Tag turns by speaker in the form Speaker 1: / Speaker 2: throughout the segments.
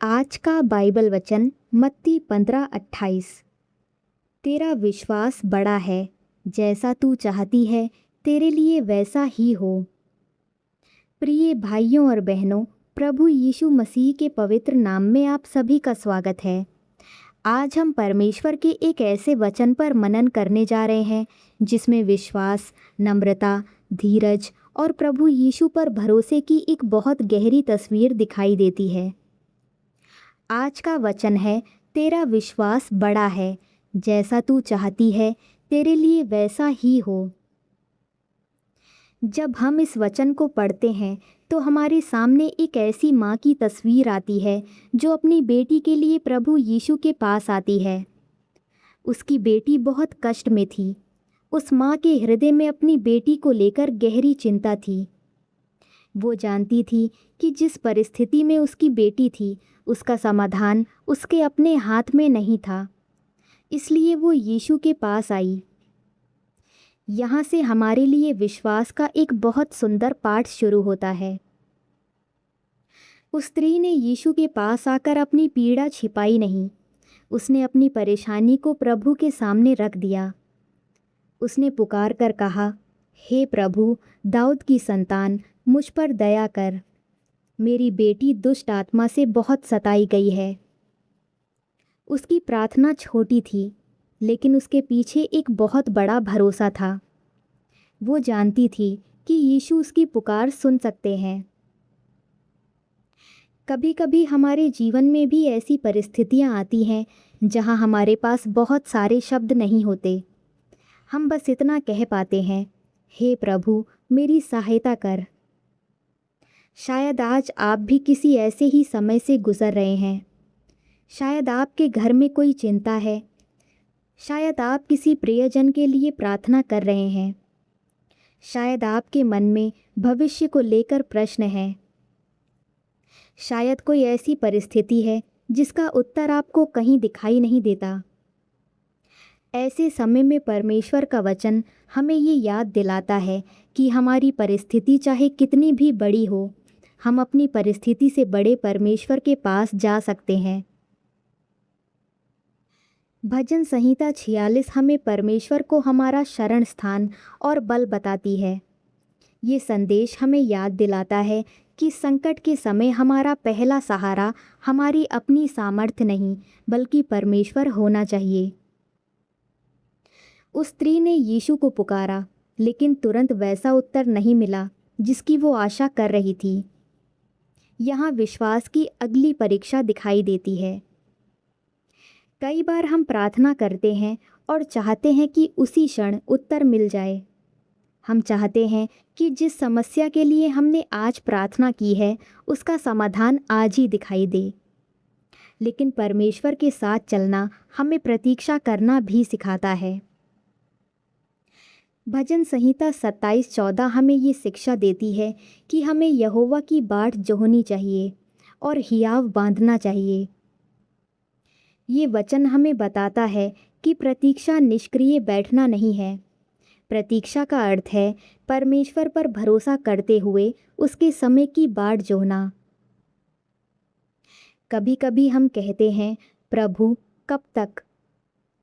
Speaker 1: आज का बाइबल वचन मत्ती 15:28। तेरा विश्वास बड़ा है, जैसा तू चाहती है तेरे लिए वैसा ही हो। प्रिय भाइयों और बहनों, प्रभु यीशु मसीह के पवित्र नाम में आप सभी का स्वागत है। आज हम परमेश्वर के एक ऐसे वचन पर मनन करने जा रहे हैं जिसमें विश्वास, नम्रता, धीरज और प्रभु यीशु पर भरोसे की एक बहुत गहरी तस्वीर दिखाई देती है। आज का वचन है, तेरा विश्वास बड़ा है, जैसा तू चाहती है तेरे लिए वैसा ही हो। जब हम इस वचन को पढ़ते हैं तो हमारे सामने एक ऐसी माँ की तस्वीर आती है जो अपनी बेटी के लिए प्रभु यीशु के पास आती है। उसकी बेटी बहुत कष्ट में थी। उस माँ के हृदय में अपनी बेटी को लेकर गहरी चिंता थी। वो जानती थी कि जिस परिस्थिति में उसकी बेटी थी, उसका समाधान उसके अपने हाथ में नहीं था। इसलिए वो यीशु के पास आई। यहाँ से हमारे लिए विश्वास का एक बहुत सुंदर पाठ शुरू होता है। उस स्त्री ने यीशु के पास आकर अपनी पीड़ा छिपाई नहीं। उसने अपनी परेशानी को प्रभु के सामने रख दिया। उसने पुकार कर कहा, हे प्रभु, दाऊद की संतान, मुझ पर दया कर। मेरी बेटी दुष्ट आत्मा से बहुत सताई गई है। उसकी प्रार्थना छोटी थी, लेकिन उसके पीछे एक बहुत बड़ा भरोसा था। वो जानती थी कि यीशु उसकी पुकार सुन सकते हैं। कभी कभी हमारे जीवन में भी ऐसी परिस्थितियाँ आती हैं जहाँ हमारे पास बहुत सारे शब्द नहीं होते। हम बस इतना कह पाते हैं, हे प्रभु, मेरी सहायता कर। शायद आज आप भी किसी ऐसे ही समय से गुजर रहे हैं। शायद आपके घर में कोई चिंता है। शायद आप किसी प्रियजन के लिए प्रार्थना कर रहे हैं। शायद आपके मन में भविष्य को लेकर प्रश्न है। शायद कोई ऐसी परिस्थिति है जिसका उत्तर आपको कहीं दिखाई नहीं देता। ऐसे समय में परमेश्वर का वचन हमें ये याद दिलाता है कि हमारी परिस्थिति चाहे कितनी भी बड़ी हो, हम अपनी परिस्थिति से बड़े परमेश्वर के पास जा सकते हैं। भजन संहिता 46 हमें परमेश्वर को हमारा शरण स्थान और बल बताती है। ये संदेश हमें याद दिलाता है कि संकट के समय हमारा पहला सहारा हमारी अपनी सामर्थ्य नहीं, बल्कि परमेश्वर होना चाहिए। उस स्त्री ने यीशु को पुकारा, लेकिन तुरंत वैसा उत्तर नहीं मिला जिसकी वो आशा कर रही थी। यहाँ विश्वास की अगली परीक्षा दिखाई देती है। कई बार हम प्रार्थना करते हैं और चाहते हैं कि उसी क्षण उत्तर मिल जाए। हम चाहते हैं कि जिस समस्या के लिए हमने आज प्रार्थना की है, उसका समाधान आज ही दिखाई दे। लेकिन परमेश्वर के साथ चलना हमें प्रतीक्षा करना भी सिखाता है। भजन संहिता 27:14 हमें ये शिक्षा देती है कि हमें यहोवा की बाट जोहनी चाहिए और हियाव बांधना चाहिए। ये वचन हमें बताता है कि प्रतीक्षा निष्क्रिय बैठना नहीं है। प्रतीक्षा का अर्थ है परमेश्वर पर भरोसा करते हुए उसके समय की बाट जोहना। कभी कभी हम कहते हैं, प्रभु कब तक?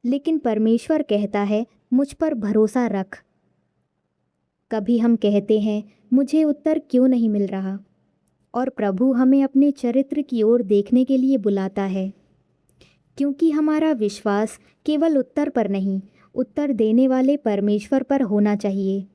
Speaker 1: लेकिन परमेश्वर कहता है, मुझ पर भरोसा रख। कभी हम कहते हैं, मुझे उत्तर क्यों नहीं मिल रहा? और प्रभु हमें अपने चरित्र की ओर देखने के लिए बुलाता है, क्योंकि हमारा विश्वास केवल उत्तर पर नहीं, उत्तर देने वाले परमेश्वर पर होना चाहिए।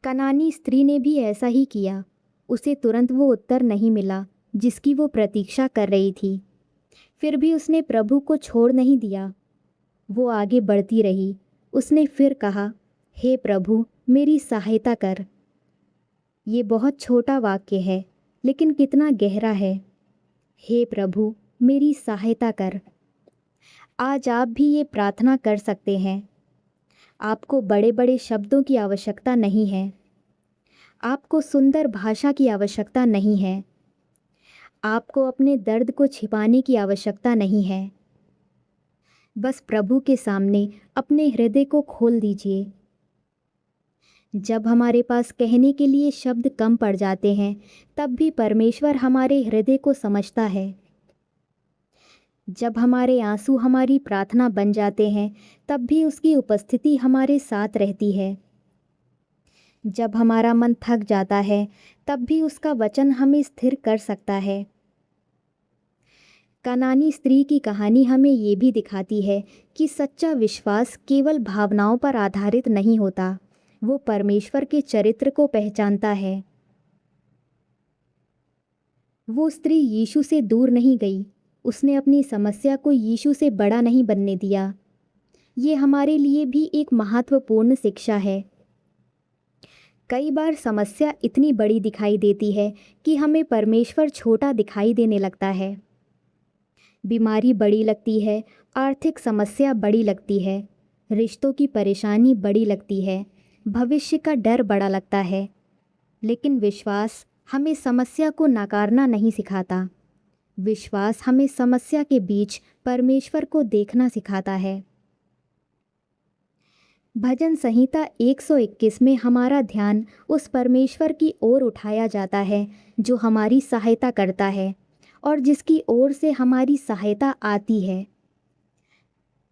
Speaker 1: कनानी स्त्री ने भी ऐसा ही किया। उसे तुरंत वो उत्तर नहीं मिला जिसकी वो प्रतीक्षा कर रही थी। फिर भी उसने प्रभु को छोड़ नहीं दिया। वो आगे बढ़ती रही। उसने फिर कहा, हे प्रभु, मेरी सहायता कर। ये बहुत छोटा वाक्य है, लेकिन कितना गहरा है। हे प्रभु, मेरी सहायता कर। आज आप भी ये प्रार्थना कर सकते हैं। आपको बड़े बड़े शब्दों की आवश्यकता नहीं है। आपको सुंदर भाषा की आवश्यकता नहीं है। आपको अपने दर्द को छिपाने की आवश्यकता नहीं है। बस प्रभु के सामने अपने हृदय को खोल दीजिए। जब हमारे पास कहने के लिए शब्द कम पड़ जाते हैं, तब भी परमेश्वर हमारे हृदय को समझता है। जब हमारे आंसू हमारी प्रार्थना बन जाते हैं, तब भी उसकी उपस्थिति हमारे साथ रहती है। जब हमारा मन थक जाता है, तब भी उसका वचन हमें स्थिर कर सकता है। कनानी स्त्री की कहानी हमें ये भी दिखाती है कि सच्चा विश्वास केवल भावनाओं पर आधारित नहीं होता, वो परमेश्वर के चरित्र को पहचानता है। वो स्त्री यीशु से दूर नहीं गई, उसने अपनी समस्या को यीशु से बड़ा नहीं बनने दिया। ये हमारे लिए भी एक महत्वपूर्ण शिक्षा है। कई बार समस्या इतनी बड़ी दिखाई देती है कि हमें परमेश्वर छोटा दिखाई देने लगता है। बीमारी बड़ी लगती है, आर्थिक समस्या बड़ी लगती है, रिश्तों की परेशानी बड़ी लगती है, भविष्य का डर बड़ा लगता है। लेकिन विश्वास हमें समस्या को नकारना नहीं सिखाता। विश्वास हमें समस्या के बीच परमेश्वर को देखना सिखाता है। भजन संहिता 121 में हमारा ध्यान उस परमेश्वर की ओर उठाया जाता है जो हमारी सहायता करता है और जिसकी ओर से हमारी सहायता आती है।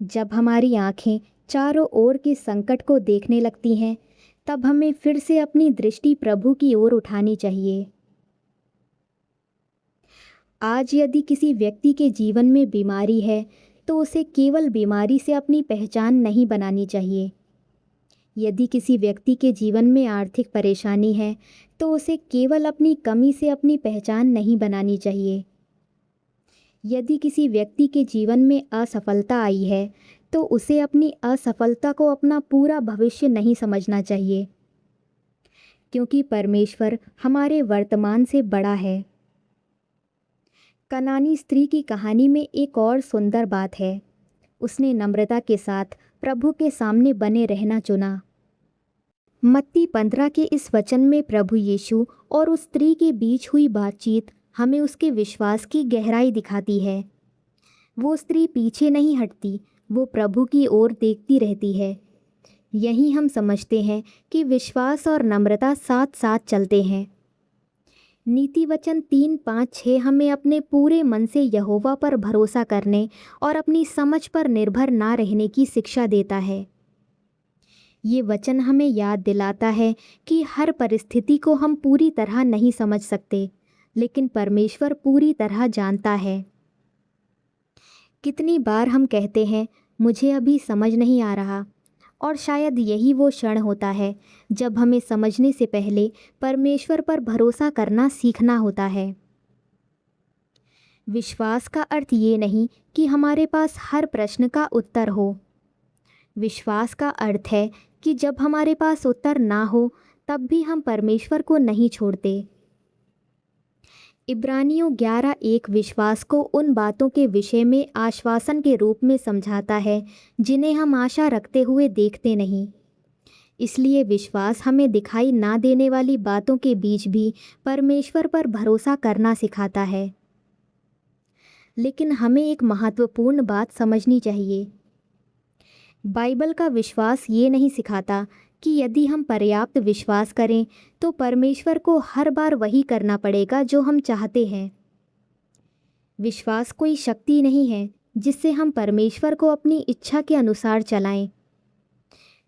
Speaker 1: जब हमारी आंखें चारों ओर के संकट को देखने लगती हैं, तब हमें फिर से अपनी दृष्टि प्रभु की ओर उठानी चाहिए। आज यदि किसी व्यक्ति के जीवन में बीमारी है, तो उसे केवल बीमारी से अपनी पहचान नहीं बनानी चाहिए। यदि किसी व्यक्ति के जीवन में आर्थिक परेशानी है, तो उसे केवल अपनी कमी से अपनी पहचान नहीं बनानी चाहिए। यदि किसी व्यक्ति के जीवन में असफलता आई है, तो उसे अपनी असफलता को अपना पूरा भविष्य नहीं समझना चाहिए, क्योंकि परमेश्वर हमारे वर्तमान से बड़ा है। कनानी स्त्री की कहानी में एक और सुंदर बात है। उसने नम्रता के साथ प्रभु के सामने बने रहना चुना। मत्ती 15 के इस वचन में प्रभु यीशु और उस स्त्री के बीच हुई बातचीत हमें उसके विश्वास की गहराई दिखाती है। वो स्त्री पीछे नहीं हटती, वो प्रभु की ओर देखती रहती है। यही हम समझते हैं कि विश्वास और नम्रता साथ साथ चलते हैं। नीति वचन 3-5-6 हमें अपने पूरे मन से यहोवा पर भरोसा करने और अपनी समझ पर निर्भर ना रहने की शिक्षा देता है। ये वचन हमें याद दिलाता है कि हर परिस्थिति को हम पूरी तरह नहीं समझ सकते, लेकिन परमेश्वर पूरी तरह जानता है। कितनी बार हम कहते हैं, मुझे अभी समझ नहीं आ रहा, और शायद यही वो क्षण होता है जब हमें समझने से पहले परमेश्वर पर भरोसा करना सीखना होता है। विश्वास का अर्थ ये नहीं कि हमारे पास हर प्रश्न का उत्तर हो। विश्वास का अर्थ है कि जब हमारे पास उत्तर ना हो, तब भी हम परमेश्वर को नहीं छोड़ते। इब्रानियों 11:1 विश्वास को उन बातों के विषय में आश्वासन के रूप में समझाता है जिन्हें हम आशा रखते हुए देखते नहीं। इसलिए विश्वास हमें दिखाई ना देने वाली बातों के बीच भी परमेश्वर पर भरोसा करना सिखाता है। लेकिन हमें एक महत्वपूर्ण बात समझनी चाहिए। बाइबल का विश्वास ये नहीं सिखाता कि यदि हम पर्याप्त विश्वास करें तो परमेश्वर को हर बार वही करना पड़ेगा जो हम चाहते हैं। विश्वास कोई शक्ति नहीं है जिससे हम परमेश्वर को अपनी इच्छा के अनुसार चलाएं।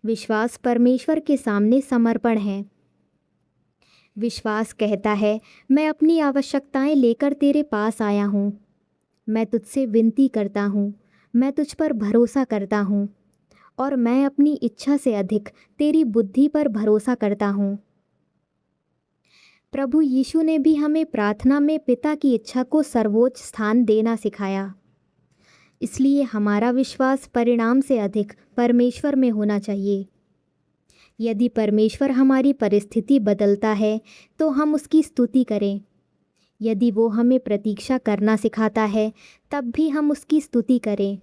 Speaker 1: विश्वास परमेश्वर के सामने समर्पण है। विश्वास कहता है, मैं अपनी आवश्यकताएं लेकर तेरे पास आया हूँ। मैं तुझसे विनती करता हूँ, मैं तुझ पर भरोसा करता हूँ, और मैं अपनी इच्छा से अधिक तेरी बुद्धि पर भरोसा करता हूँ। प्रभु यीशु ने भी हमें प्रार्थना में पिता की इच्छा को सर्वोच्च स्थान देना सिखाया। इसलिए हमारा विश्वास परिणाम से अधिक परमेश्वर में होना चाहिए। यदि परमेश्वर हमारी परिस्थिति बदलता है तो हम उसकी स्तुति करें। यदि वो हमें प्रतीक्षा करना सिखाता है, तब भी हम उसकी स्तुति करें।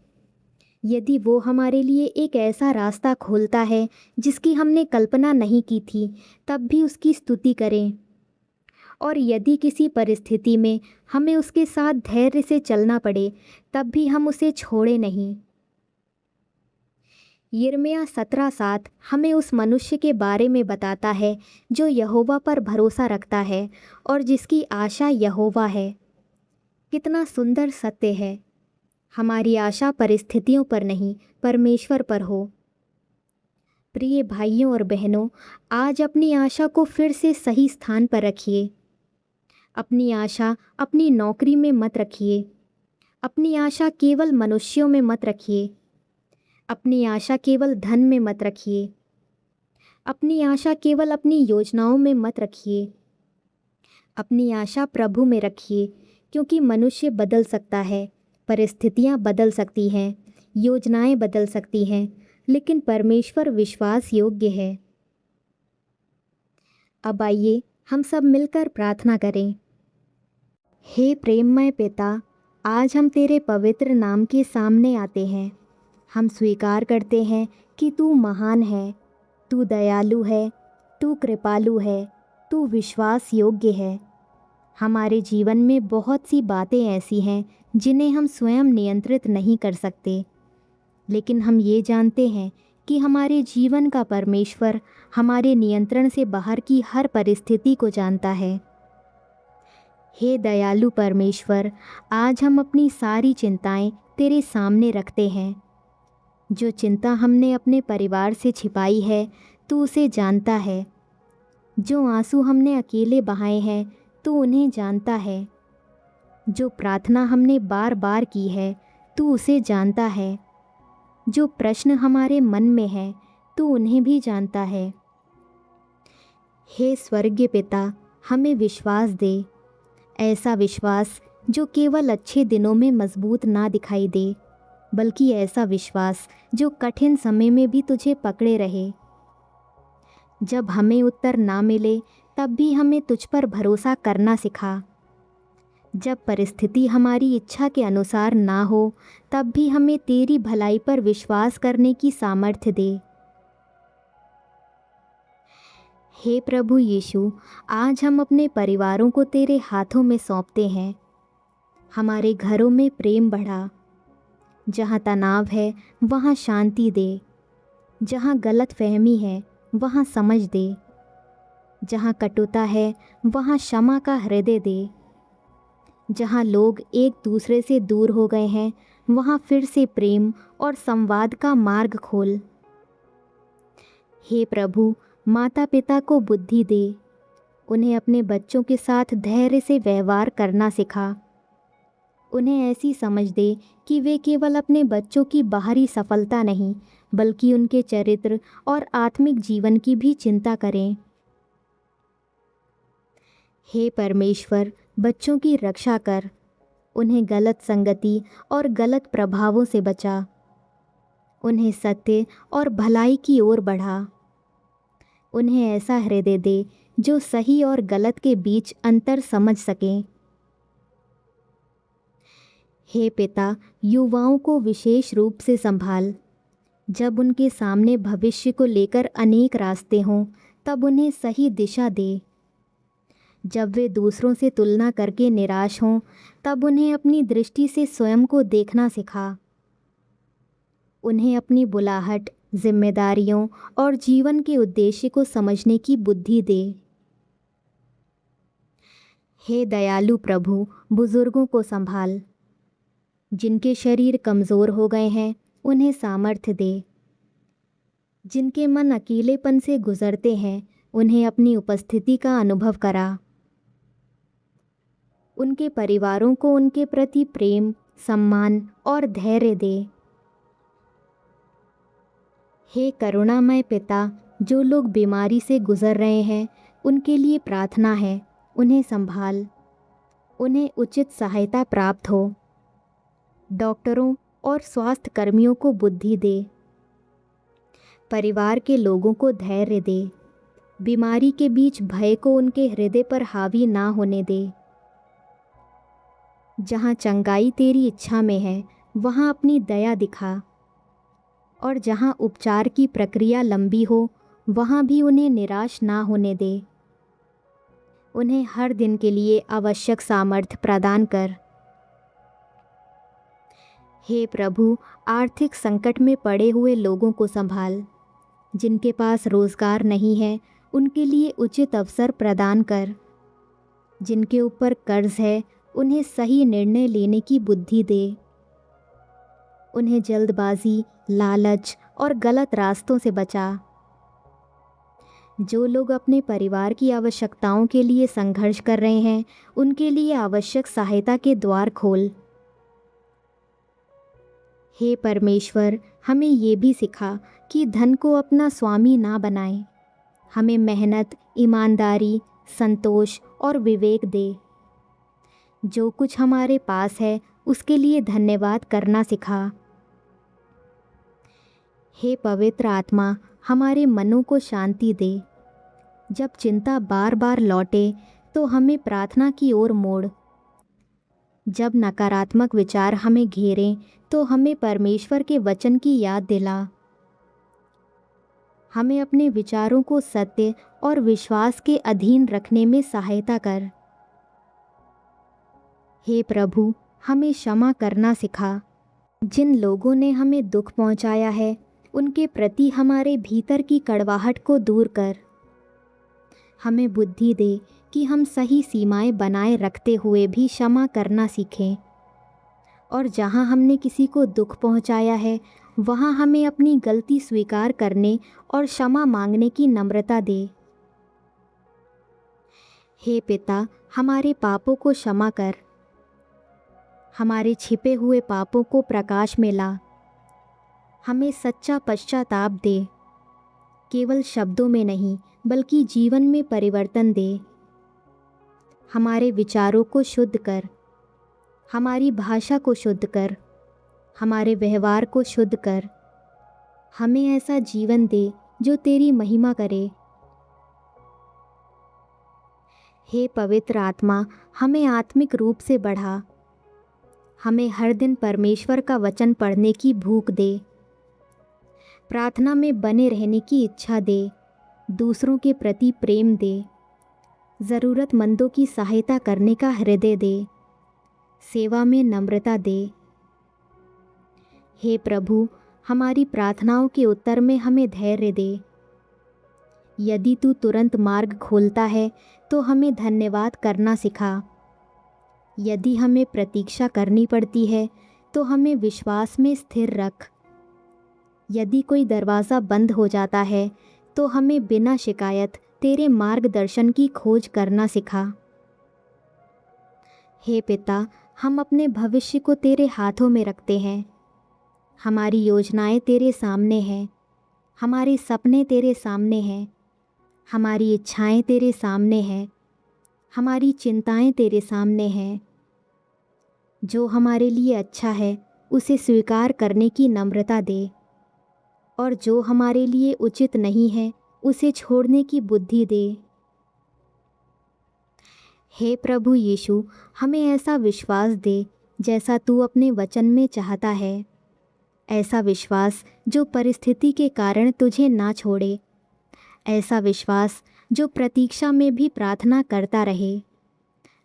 Speaker 1: यदि वो हमारे लिए एक ऐसा रास्ता खोलता है जिसकी हमने कल्पना नहीं की थी, तब भी उसकी स्तुति करें। और यदि किसी परिस्थिति में हमें उसके साथ धैर्य से चलना पड़े, तब भी हम उसे छोड़े नहीं। यिर्मयाह 17:7 हमें उस मनुष्य के बारे में बताता है जो यहोवा पर भरोसा रखता है और जिसकी आशा यहोवा है। कितना सुंदर सत्य है। हमारी आशा परिस्थितियों पर नहीं, परमेश्वर पर हो। प्रिय भाइयों और बहनों, आज अपनी आशा को फिर से सही स्थान पर रखिए। अपनी आशा अपनी नौकरी में मत रखिए। अपनी आशा केवल मनुष्यों में मत रखिए। अपनी आशा केवल धन में मत रखिए। अपनी आशा केवल अपनी योजनाओं में मत रखिए। अपनी आशा प्रभु में रखिए, क्योंकि मनुष्य बदल सकता है, परिस्थितियां बदल सकती हैं, योजनाएं बदल सकती हैं, लेकिन परमेश्वर विश्वास योग्य है। अब आइए हम सब मिलकर प्रार्थना करें। हे प्रेममय पिता, आज हम तेरे पवित्र नाम के सामने आते हैं। हम स्वीकार करते हैं कि तू महान है, तू दयालु है, तू कृपालु है, तू विश्वास योग्य है। हमारे जीवन में बहुत सी बातें ऐसी हैं जिन्हें हम स्वयं नियंत्रित नहीं कर सकते, लेकिन हम ये जानते हैं कि हमारे जीवन का परमेश्वर हमारे नियंत्रण से बाहर की हर परिस्थिति को जानता है। हे दयालु परमेश्वर, आज हम अपनी सारी चिंताएं तेरे सामने रखते हैं। जो चिंता हमने अपने परिवार से छिपाई है, तू उसे जानता है। जो आंसू हमने अकेले बहाए हैं, तू उन्हें जानता है। जो प्रार्थना हमने बार बार की है, तू उसे जानता है। जो प्रश्न हमारे मन में है, तू उन्हें भी जानता है। हे स्वर्गीय पिता, हमें विश्वास दे, ऐसा विश्वास जो केवल अच्छे दिनों में मजबूत ना दिखाई दे, बल्कि ऐसा विश्वास जो कठिन समय में भी तुझे पकड़े रहे। जब हमें उत्तर ना मिले, तब भी हमें तुझ पर भरोसा करना सिखा। जब परिस्थिति हमारी इच्छा के अनुसार ना हो, तब भी हमें तेरी भलाई पर विश्वास करने की सामर्थ्य दे। हे प्रभु यीशु, आज हम अपने परिवारों को तेरे हाथों में सौंपते हैं। हमारे घरों में प्रेम बढ़ा। जहाँ तनाव है, वहाँ शांति दे। जहाँ गलत फहमी है, वहाँ समझ दे। जहाँ कटुता है, वहाँ क्षमा का हृदय दे। जहाँ लोग एक दूसरे से दूर हो गए हैं, वहाँ फिर से प्रेम और संवाद का मार्ग खोल। हे प्रभु, माता पिता को बुद्धि दे। उन्हें अपने बच्चों के साथ धैर्य से व्यवहार करना सिखा। उन्हें ऐसी समझ दे कि वे केवल अपने बच्चों की बाहरी सफलता नहीं, बल्कि उनके चरित्र और आत्मिक जीवन की भी चिंता करें। हे परमेश्वर, बच्चों की रक्षा कर। उन्हें गलत संगति और गलत प्रभावों से बचा। उन्हें सत्य और भलाई की ओर बढ़ा। उन्हें ऐसा हृदय दे जो सही और गलत के बीच अंतर समझ सकें। हे पिता, युवाओं को विशेष रूप से संभाल। जब उनके सामने भविष्य को लेकर अनेक रास्ते हों, तब उन्हें सही दिशा दे। जब वे दूसरों से तुलना करके निराश हों, तब उन्हें अपनी दृष्टि से स्वयं को देखना सिखा। उन्हें अपनी बुलाहट, जिम्मेदारियों और जीवन के उद्देश्य को समझने की बुद्धि दे। हे दयालु प्रभु, बुजुर्गों को संभाल। जिनके शरीर कमज़ोर हो गए हैं, उन्हें सामर्थ्य दे। जिनके मन अकेलेपन से गुजरते हैं, उन्हें अपनी उपस्थिति का अनुभव करा। उनके परिवारों को उनके प्रति प्रेम, सम्मान और धैर्य दे। हे करुणामय पिता, जो लोग बीमारी से गुजर रहे हैं, उनके लिए प्रार्थना है। उन्हें संभाल। उन्हें उचित सहायता प्राप्त हो। डॉक्टरों और स्वास्थ्य कर्मियों को बुद्धि दे। परिवार के लोगों को धैर्य दे। बीमारी के बीच भय को उनके हृदय पर हावी ना होने दे। जहाँ चंगाई तेरी इच्छा में है, वहाँ अपनी दया दिखा। और जहाँ उपचार की प्रक्रिया लंबी हो, वहाँ भी उन्हें निराश ना होने दे। उन्हें हर दिन के लिए आवश्यक सामर्थ्य प्रदान कर। हे प्रभु, आर्थिक संकट में पड़े हुए लोगों को संभाल। जिनके पास रोज़गार नहीं है उनके लिए उचित अवसर प्रदान कर। जिनके ऊपर कर्ज है उन्हें सही निर्णय लेने की बुद्धि दे। उन्हें जल्दबाजी, लालच और गलत रास्तों से बचा। जो लोग अपने परिवार की आवश्यकताओं के लिए संघर्ष कर रहे हैं उनके लिए आवश्यक सहायता के द्वार खोल। हे परमेश्वर, हमें ये भी सिखा कि धन को अपना स्वामी ना बनाएं। हमें मेहनत, ईमानदारी, संतोष और विवेक दे। जो कुछ हमारे पास है उसके लिए धन्यवाद करना सिखा। हे पवित्र आत्मा, हमारे मनों को शांति दे। जब चिंता बार बार लौटे तो हमें प्रार्थना की ओर मोड़। जब नकारात्मक विचार हमें घेरें तो हमें परमेश्वर के वचन की याद दिला। हमें अपने विचारों को सत्य और विश्वास के अधीन रखने में सहायता कर। हे प्रभु, हमें क्षमा करना सिखा। जिन लोगों ने हमें दुख पहुंचाया है उनके प्रति हमारे भीतर की कड़वाहट को दूर कर। हमें बुद्धि दे कि हम सही सीमाएं बनाए रखते हुए भी क्षमा करना सीखें। और जहां हमने किसी को दुख पहुंचाया है वहां हमें अपनी गलती स्वीकार करने और क्षमा मांगने की नम्रता दे। हे पिता, हमारे पापों को क्षमा कर। हमारे छिपे हुए पापों को प्रकाश में ला। हमें सच्चा पश्चाताप दे। केवल शब्दों में नहीं बल्कि जीवन में परिवर्तन दे। हमारे विचारों को शुद्ध कर। हमारी भाषा को शुद्ध कर। हमारे व्यवहार को शुद्ध कर। हमें ऐसा जीवन दे जो तेरी महिमा करे। हे पवित्र आत्मा, हमें आत्मिक रूप से बढ़ा। हमें हर दिन परमेश्वर का वचन पढ़ने की भूख दे। प्रार्थना में बने रहने की इच्छा दे। दूसरों के प्रति प्रेम दे। ज़रूरतमंदों की सहायता करने का हृदय दे। सेवा में नम्रता दे। हे प्रभु, हमारी प्रार्थनाओं के उत्तर में हमें धैर्य दे। यदि तू तुरंत मार्ग खोलता है तो हमें धन्यवाद करना सिखा। यदि हमें प्रतीक्षा करनी पड़ती है तो हमें विश्वास में स्थिर रख। यदि कोई दरवाज़ा बंद हो जाता है तो हमें बिना शिकायत तेरे मार्गदर्शन की खोज करना सिखा। हे पिता, हम अपने भविष्य को तेरे हाथों में रखते हैं। हमारी योजनाएं तेरे सामने हैं। हमारे सपने तेरे सामने हैं। हमारी इच्छाएं तेरे सामने हैं। हमारी चिंताएं तेरे सामने हैं। जो हमारे लिए अच्छा है उसे स्वीकार करने की नम्रता दे और जो हमारे लिए उचित नहीं है उसे छोड़ने की बुद्धि दे। हे प्रभु यीशु, हमें ऐसा विश्वास दे जैसा तू अपने वचन में चाहता है। ऐसा विश्वास जो परिस्थिति के कारण तुझे ना छोड़े। ऐसा विश्वास जो प्रतीक्षा में भी प्रार्थना करता रहे।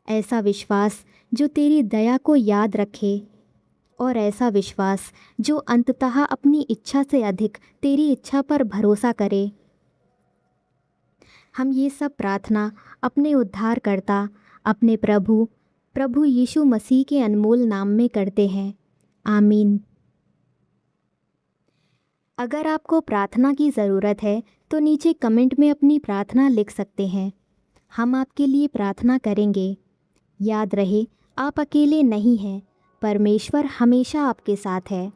Speaker 1: ऐसा विश्वास जो तेरी दया को याद रखे। और ऐसा विश्वास जो अंततः अपनी इच्छा से अधिक तेरी इच्छा पर भरोसा करे। हम ये सब प्रार्थना अपने उद्धारकर्ता, अपने प्रभु यीशु मसीह के अनमोल नाम में करते हैं। आमीन। अगर आपको प्रार्थना की ज़रूरत है तो नीचे कमेंट में अपनी प्रार्थना लिख सकते हैं। हम आपके लिए प्रार्थना करेंगे। याद रहे, आप अकेले नहीं हैं। परमेश्वर हमेशा आपके साथ है।